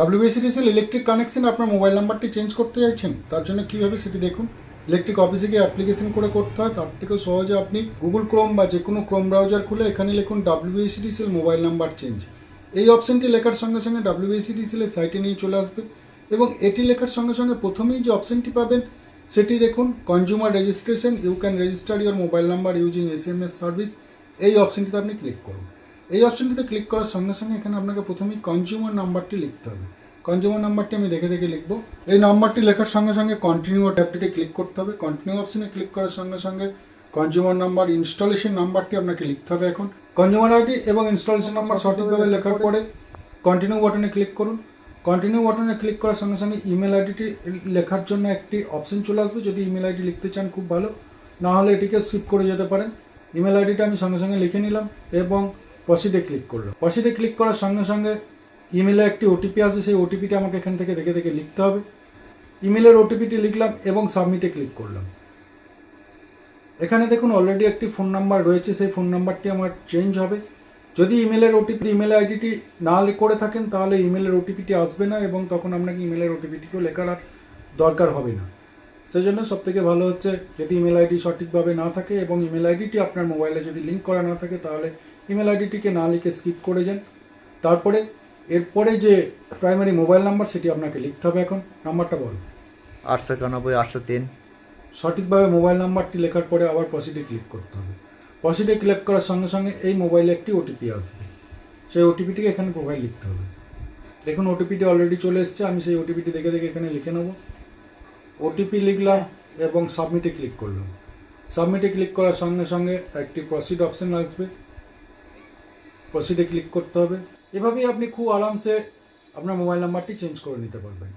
WBCDCL electric connection আপনার mobile নাম্বারটি change করতে চাইছেন, তার জন্য কীভাবে সেটি দেখুন। ইলেকট্রিক অফিসে গিয়ে অ্যাপ্লিকেশন করে করতে হয়, তার থেকেও সহজে আপনি গুগল ক্রোম বা যে কোনো ক্রোম ব্রাউজার খুলে এখানে লিখুন WBCDCL মোবাইল নাম্বার চেঞ্জ। এই অপশানটি লেখার সঙ্গে সঙ্গে WBCDCL এর সাইটে নিয়ে চলে আসবে এবং এটি লেখার সঙ্গে সঙ্গে প্রথমেই যে অপশানটি পাবেন সেটি দেখুন consumer registration, you can register your mobile number using SMS service. এই অপশানটিতে আপনি ক্লিক করুন। এই অপশানটিতে ক্লিক করার সঙ্গে সঙ্গে এখানে আপনাকে প্রথমেই কনজিউমার নাম্বারটি লিখতে হবে। কনজিউমার নাম্বারটি আমি দেখে দেখে লিখব। এই নাম্বারটি লেখার সঙ্গে সঙ্গে কন্টিনিউ ট্যাবটিতে ক্লিক করতে হবে। কন্টিনিউ অপশানে ক্লিক করার সঙ্গে সঙ্গে কনজিউমার নাম্বার ইনস্টলেশন নাম্বারটি আপনাকে লিখতে হবে। এখন কনজিউমার আইডি এবং ইনস্টলেশন নাম্বার সঠিকভাবে লেখার পরে কন্টিনিউ বাটনে ক্লিক করুন। কন্টিনিউ বাটনে ক্লিক করার সঙ্গে সঙ্গে ইমেল আইডিটি লেখার জন্য একটি অপশন চলে আসবে। যদি ইমেল আইডি লিখতে চান খুব ভালো, না হলে এটিকে স্কিপ করে যেতে পারেন। ইমেল আইডিটা আমি সঙ্গে সঙ্গে লিখে নিলাম এবং প্রসিডে ক্লিক করলাম। প্রসিডে ক্লিক করার সঙ্গে সঙ্গে ইমেলে একটি ওটিপি আসবে, সেই ওটিপিটা আমাকে এখান থেকে দেখে দেখে লিখতে হবে। ইমেলের ওটিপিটি লিখলাম এবং সাবমিটে ক্লিক করলাম। এখানে দেখুন অলরেডি একটি ফোন নাম্বার রয়েছে, সেই ফোন নাম্বারটি আমার চেঞ্জ হবে। যদি ইমেল আইডিটি না করে থাকেন তাহলে ইমেলের ওটিপিটি আসবে না এবং তখন আপনাকে ইমেলের ওটিপিটিকেও লেখার আর দরকার হবে না। সেই জন্য সবথেকে ভালো হচ্ছে যদি ইমেল আইডি সঠিকভাবে না থাকে এবং ইমেল আইডিটি আপনার মোবাইলে যদি লিঙ্ক করা না থাকে তাহলে ইমেল আইডিটিকে না লিখে স্কিপ করে যান। তারপরে এরপরে যে প্রাইমারি মোবাইল নাম্বার সেটি আপনাকে লিখতে হবে। এখন নাম্বারটা বলুন। 891 803। সঠিকভাবে মোবাইল নাম্বারটি লেখার পরে আবার প্রসিডে ক্লিক করতে হবে। প্রসিডে ক্লিক করার সঙ্গে সঙ্গে এই মোবাইলে একটি ওটিপি আসবে, সেই ওটিপিটিকে এখানে প্রোফাইল লিখতে হবে। দেখুন ওটিপিটি অলরেডি চলে এসছে, আমি সেই ওটিপিটি দেখে দেখে এখানে লিখে নেব। ওটিপি লিখলাম এবং সাবমিটে ক্লিক করলাম। সাবমিটে ক্লিক করার সঙ্গে সঙ্গে একটি প্রসিড অপশান আসবে, প্রসিডে ক্লিক করতে হবে। এভাবেই আপনি খুব আরামসে আপনার মোবাইল নাম্বারটি চেঞ্জ করে নিতে পারবেন।